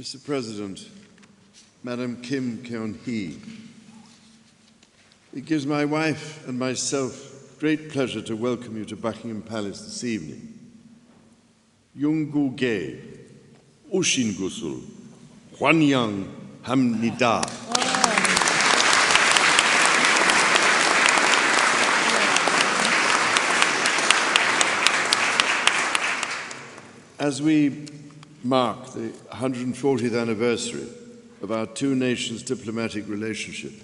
Mr. President, Madam Kim Keon-hee, it gives my wife and myself great pleasure to welcome you to Buckingham Palace this evening. Yunggu-ge, Ushin Gusul, Hwanyang Hamnida. As we mark the 140th anniversary of our two nations' diplomatic relationship,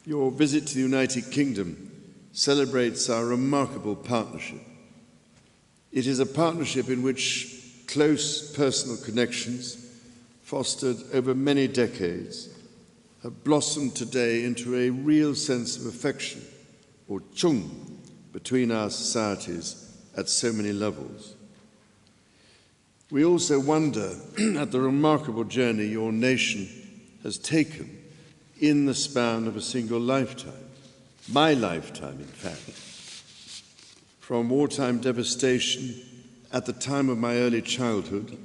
your visit to the United Kingdom celebrates our remarkable partnership. It is a partnership in which close personal connections, fostered over many decades, have blossomed today into a real sense of affection, or chung, between our societies at so many levels. We also wonder at the remarkable journey your nation has taken in the span of a single lifetime, my lifetime, in fact. From wartime devastation at the time of my early childhood,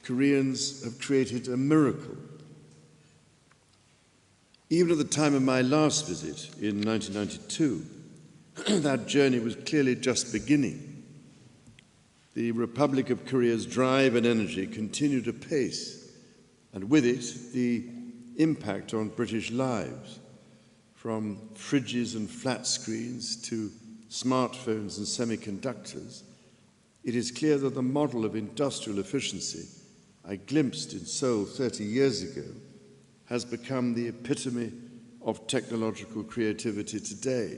Koreans have created a miracle. Even at the time of my last visit in 1992, that journey was clearly just beginning. The Republic of Korea's drive and energy continued apace, and with it, the impact on British lives, from fridges and flat screens to smartphones and semiconductors. It is clear that the model of industrial efficiency I glimpsed in Seoul 30 years ago has become the epitome of technological creativity today.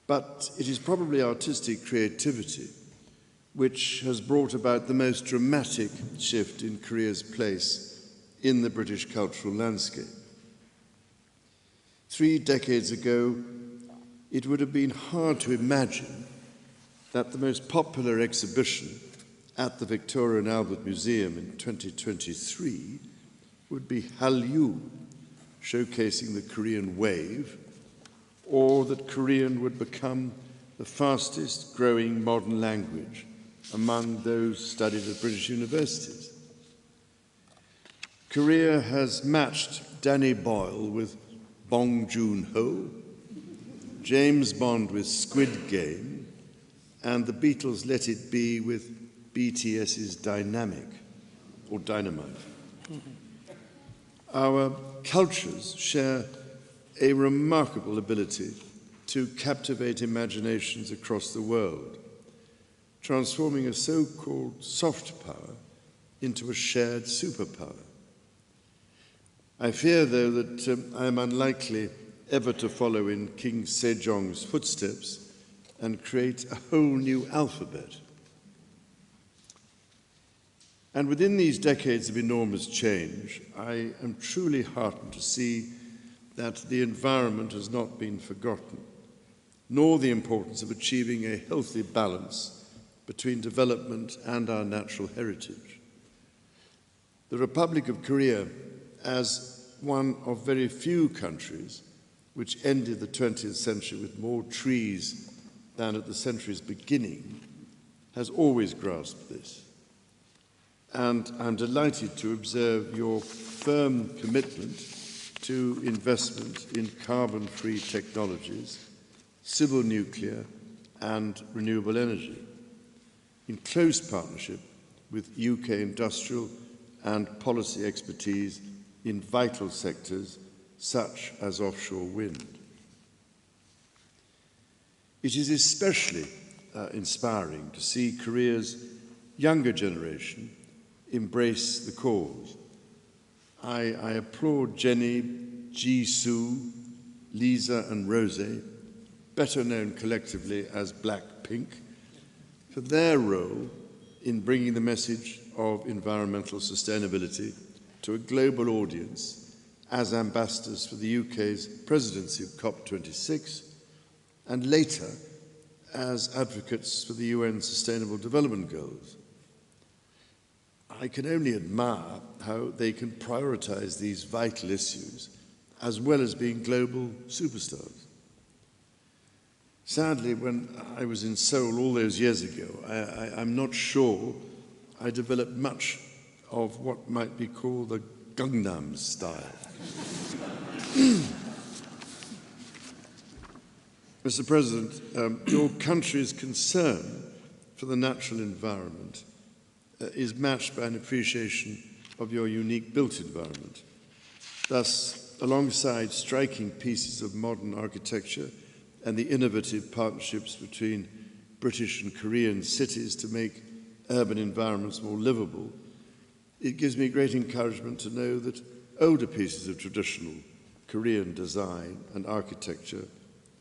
But it is probably artistic creativity which has brought about the most dramatic shift in Korea's place in the British cultural landscape. 3 decades ago, it would have been hard to imagine that the most popular exhibition at the Victoria and Albert Museum in 2023 would be Hallyu, showcasing the Korean wave, or that Korean would become the fastest growing modern language among those studied at British universities. Korea has matched Danny Boyle with Bong Joon-ho, James Bond with Squid Game, and the Beatles' Let It Be with BTS's Dynamic, or Dynamite. Our cultures share a remarkable ability to captivate imaginations across the world, transforming a so-called soft power into a shared superpower. I fear, though, that I am unlikely ever to follow in King Sejong's footsteps and create a whole new alphabet. And within these decades of enormous change, I am truly heartened to see that the environment has not been forgotten, nor the importance of achieving a healthy balance between development and our natural heritage. The Republic of Korea, as one of very few countries which ended the 20th century with more trees than at the century's beginning, has always grasped this. And I'm delighted to observe your firm commitment to investment in carbon-free technologies, civil nuclear, and renewable energy, in close partnership with UK industrial and policy expertise in vital sectors such as offshore wind. It is especially inspiring to see Korea's younger generation embrace the cause. I applaud Jenny, Jisoo, Lisa and Rose, better known collectively as Blackpink, for their role in bringing the message of environmental sustainability to a global audience as ambassadors for the UK's presidency of COP26 and later as advocates for the UN Sustainable Development Goals. I can only admire how they can prioritize these vital issues as well as being global superstars. Sadly, when I was in Seoul all those years ago, I'm not sure I developed much of what might be called the Gangnam style. Mr. President, your country's concern for the natural environment is matched by an appreciation of your unique built environment. Thus, alongside striking pieces of modern architecture and the innovative partnerships between British and Korean cities to make urban environments more livable, it gives me great encouragement to know that older pieces of traditional Korean design and architecture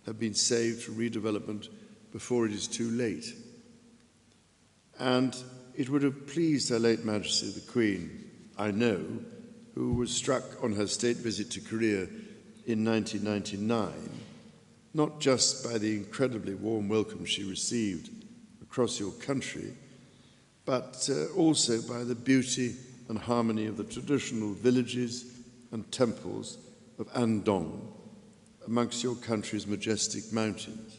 have been saved for redevelopment before it is too late. And it would have pleased Her late Majesty the Queen, I know, who was struck on her state visit to Korea in 1999, not just by the incredibly warm welcome she received across your country, but also by the beauty and harmony of the traditional villages and temples of Andong amongst your country's majestic mountains.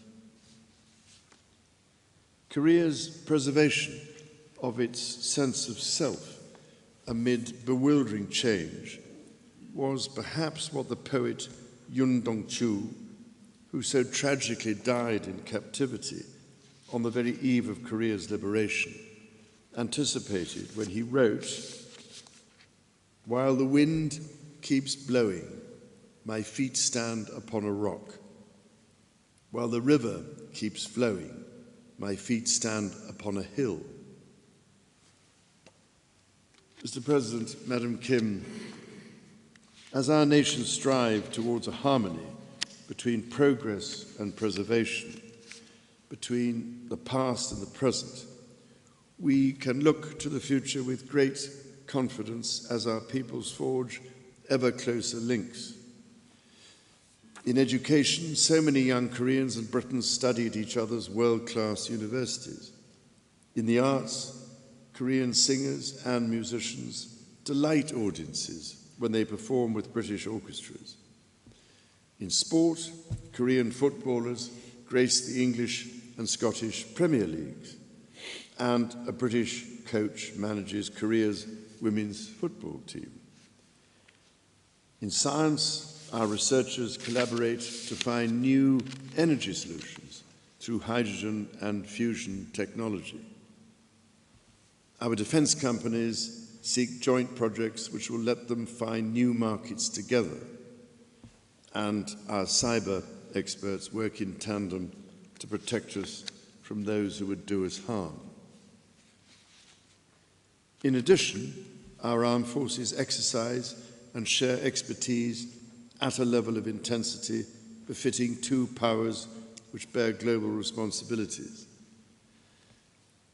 Korea's preservation of its sense of self amid bewildering change was perhaps what the poet Yoon Dong-chu, who so tragically died in captivity on the very eve of Korea's liberation, anticipated when he wrote, "While the wind keeps blowing, my feet stand upon a rock. While the river keeps flowing, my feet stand upon a hill." Mr. President, Madam Kim, as our nations strive towards a harmony between progress and preservation, between the past and the present, we can look to the future with great confidence as our peoples forge ever closer links. In education, so many young Koreans and Britons study at each other's world-class universities. In the arts, Korean singers and musicians delight audiences when they perform with British orchestras. In sport, Korean footballers grace the English and Scottish Premier Leagues, and a British coach manages Korea's women's football team. In science, our researchers collaborate to find new energy solutions through hydrogen and fusion technology. Our defense companies seek joint projects which will let them find new markets together. And our cyber experts work in tandem to protect us from those who would do us harm. In addition, our armed forces exercise and share expertise at a level of intensity befitting two powers which bear global responsibilities.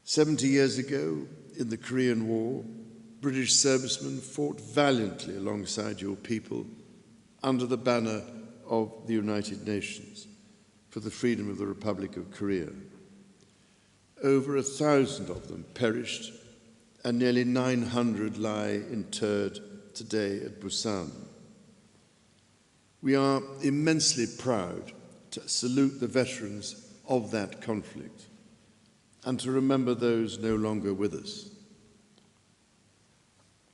70 years ago, in the Korean War, British servicemen fought valiantly alongside your people under the banner of the United Nations for the freedom of the Republic of Korea. Over 1,000 of them perished, and nearly 900 lie interred today at Busan. We are immensely proud to salute the veterans of that conflict and to remember those no longer with us.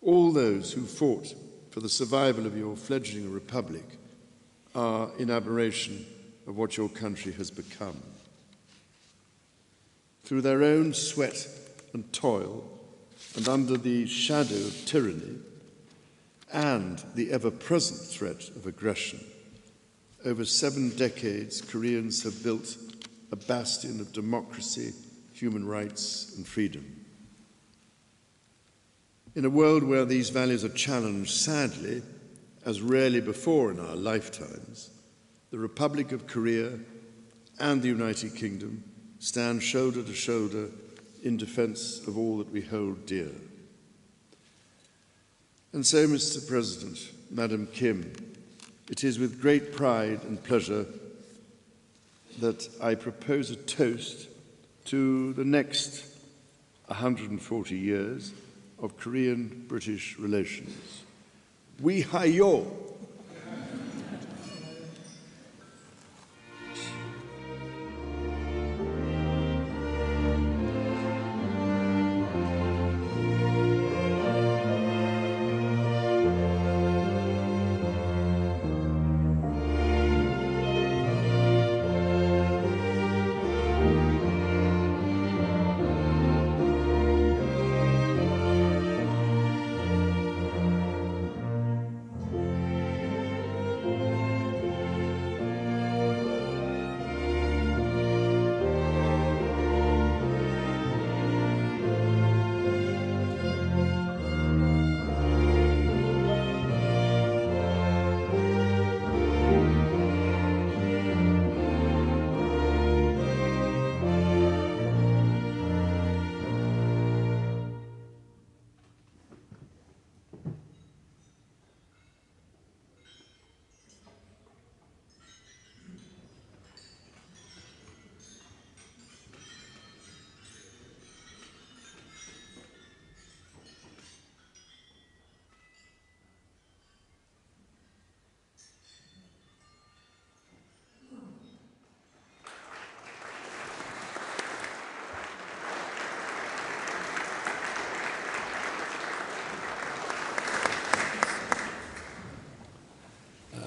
All those who fought for the survival of your fledgling republic are in admiration of what your country has become. Through their own sweat and toil, and under the shadow of tyranny and the ever-present threat of aggression, over 7 decades, Koreans have built a bastion of democracy, human rights, and freedom. In a world where these values are challenged, sadly, as rarely before in our lifetimes, the Republic of Korea and the United Kingdom stand shoulder to shoulder in defense of all that we hold dear. And so, Mr. President, Madam Kim, it is with great pride and pleasure that I propose a toast to the next 140 years of Korean-British relations. We hayo!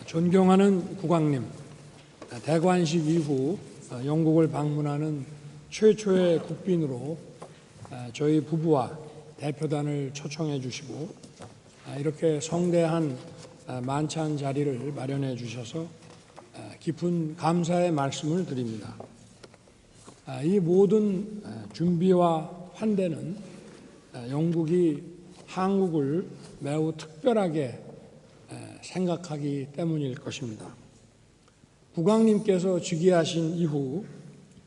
존경하는 국왕님, 대관식 이후 영국을 방문하는 최초의 국빈으로 저희 부부와 대표단을 초청해 주시고 이렇게 성대한 만찬 자리를 마련해 주셔서 깊은 감사의 말씀을 드립니다. 이 모든 준비와 환대는 영국이 한국을 매우 특별하게 생각하기 때문일 것입니다. 국왕님께서 즉위하신 이후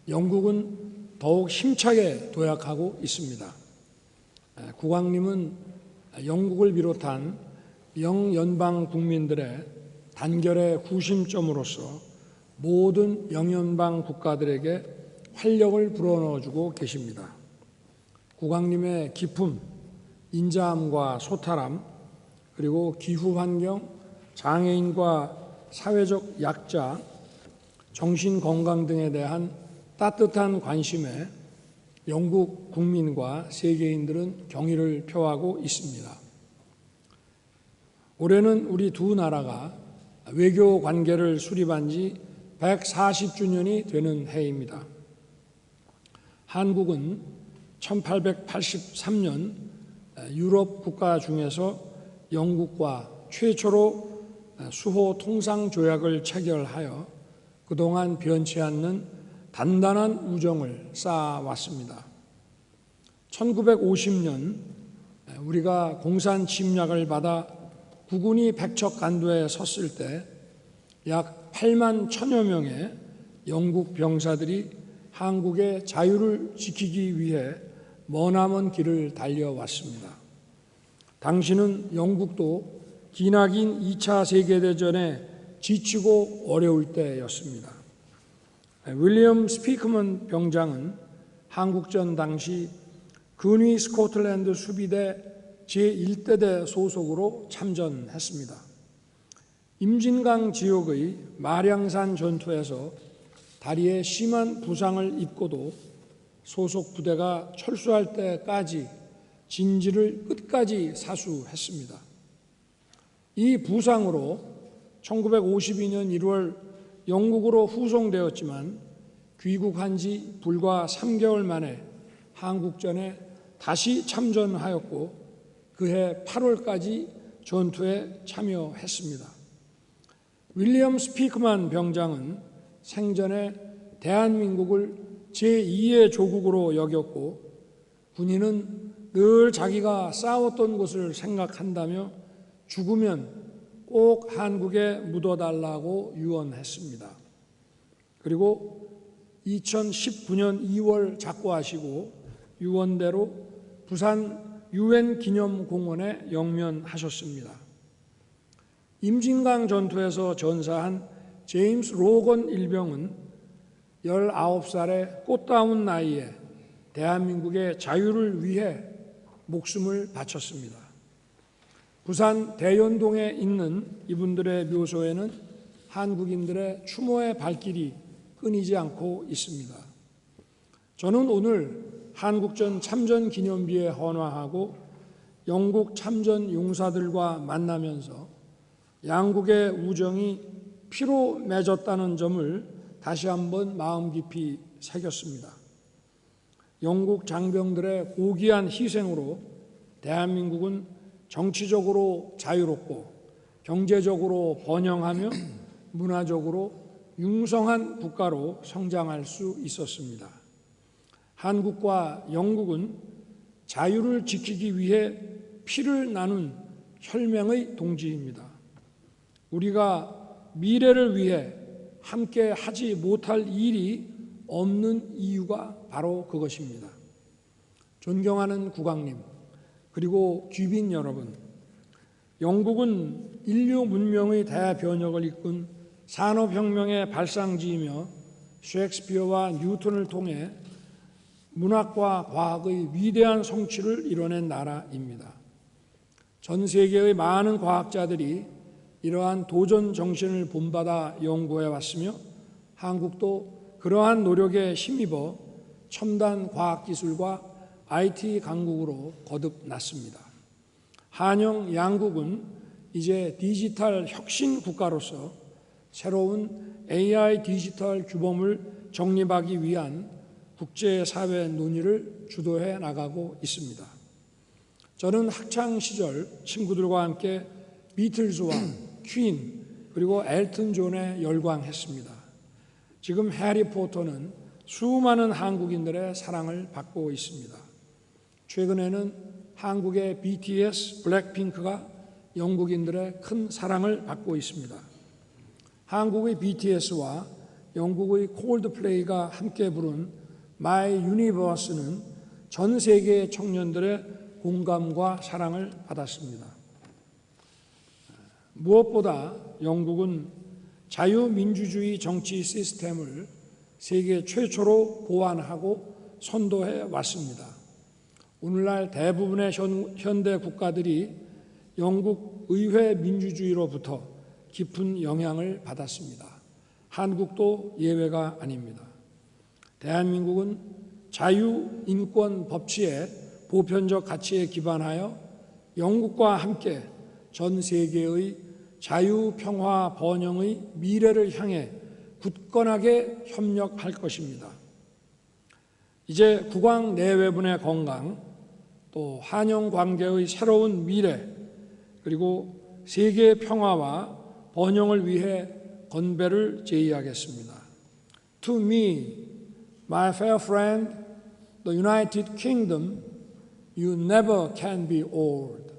영국은 더욱 힘차게 도약하고 있습니다. 국왕님은 영국을 비롯한 영연방 국민들의 단결의 구심점으로서 모든 영연방 국가들에게 활력을 불어넣어주고 계십니다. 국왕님의 기품, 인자함과 소탈함, 그리고 기후환경, 장애인과 사회적 약자, 정신건강 등에 대한 따뜻한 관심에 영국 국민과 세계인들은 경의를 표하고 있습니다. 올해는 우리 두 나라가 외교 관계를 수립한 지 140주년이 되는 해입니다. 한국은 1883년 유럽 국가 중에서 영국과 최초로 수호 통상 조약을 체결하여 그동안 변치 않는 단단한 우정을 쌓아왔습니다. 1950년 우리가 공산 침략을 받아 국군이 백척간도에 섰을 때 약 8만 1천여 명의 영국 병사들이 한국의 자유를 지키기 위해 머나먼 길을 달려왔습니다. 당시는 영국도 기나긴 2차 세계대전에 지치고 어려울 때였습니다. 윌리엄 스피크먼 병장은 한국전 당시 근위 스코틀랜드 수비대 제1대대 소속으로 참전했습니다. 임진강 지역의 마량산 전투에서 다리에 심한 부상을 입고도 소속 부대가 철수할 때까지 진지를 끝까지 사수했습니다. 이 부상으로 1952년 1월 영국으로 후송되었지만 귀국한 지 불과 3개월 만에 한국전에 다시 참전하였고 그해 8월까지 전투에 참여했습니다. 윌리엄 스피크만 병장은 생전에 대한민국을 제2의 조국으로 여겼고 군인은 늘 자기가 싸웠던 곳을 생각한다며 죽으면 꼭 한국에 묻어달라고 유언했습니다. 그리고 2019년 2월 작고하시고 유언대로 부산 UN 기념공원에 영면하셨습니다. 임진강 전투에서 전사한 제임스 로건 일병은 19살의 꽃다운 나이에 대한민국의 자유를 위해 목숨을 바쳤습니다. 부산 대연동에 있는 이분들의 묘소에는 한국인들의 추모의 발길이 끊이지 않고 있습니다. 저는 오늘 한국전 참전 기념비에 헌화하고 영국 참전 용사들과 만나면서 양국의 우정이 피로 맺었다는 점을 다시 한번 마음 깊이 새겼습니다. 영국 장병들의 고귀한 희생으로 대한민국은 정치적으로 자유롭고 경제적으로 번영하며 문화적으로 융성한 국가로 성장할 수 있었습니다. 한국과 영국은 자유를 지키기 위해 피를 나눈 혈맹의 동지입니다. 우리가 미래를 위해 함께 하지 못할 일이 없는 이유가 바로 그것입니다. 존경하는 국왕님, 그리고 귀빈 여러분, 영국은 인류 문명의 대변혁을 이끈 산업혁명의 발상지이며 셰익스피어와 뉴턴을 통해 문학과 과학의 위대한 성취를 이뤄낸 나라입니다. 전 세계의 많은 과학자들이 이러한 도전 정신을 본받아 연구해 왔으며 한국도 그러한 노력에 힘입어 첨단 과학기술과 IT 강국으로 거듭났습니다. 한영 양국은 이제 디지털 혁신 국가로서 새로운 AI 디지털 규범을 정립하기 위한 국제사회 논의를 주도해 나가고 있습니다. 저는 학창 시절 친구들과 함께 비틀즈와 퀸 그리고 엘튼 존에 열광했습니다. 지금 해리포터는 수많은 한국인들의 사랑을 받고 있습니다. 최근에는 한국의 BTS, 블랙핑크가 영국인들의 큰 사랑을 받고 있습니다. 한국의 BTS와 영국의 콜드플레이가 함께 부른 My Universe는 전 세계 청년들의 공감과 사랑을 받았습니다. 무엇보다 영국은 자유민주주의 정치 시스템을 세계 최초로 고안하고 선도해 왔습니다. 오늘날 대부분의 현대 국가들이 영국 의회 민주주의로부터 깊은 영향을 받았습니다. 한국도 예외가 아닙니다. 대한민국은 자유, 인권, 법치의 보편적 가치에 기반하여 영국과 함께 전 세계의 자유, 평화, 번영의 미래를 향해 굳건하게 협력할 것입니다. 이제 국왕 내외분의 건강, 또 한영 관계의 새로운 미래, 그리고 세계 평화와 번영을 위해 건배를 제의하겠습니다. To me, my fair friend, the United Kingdom, you never can be old.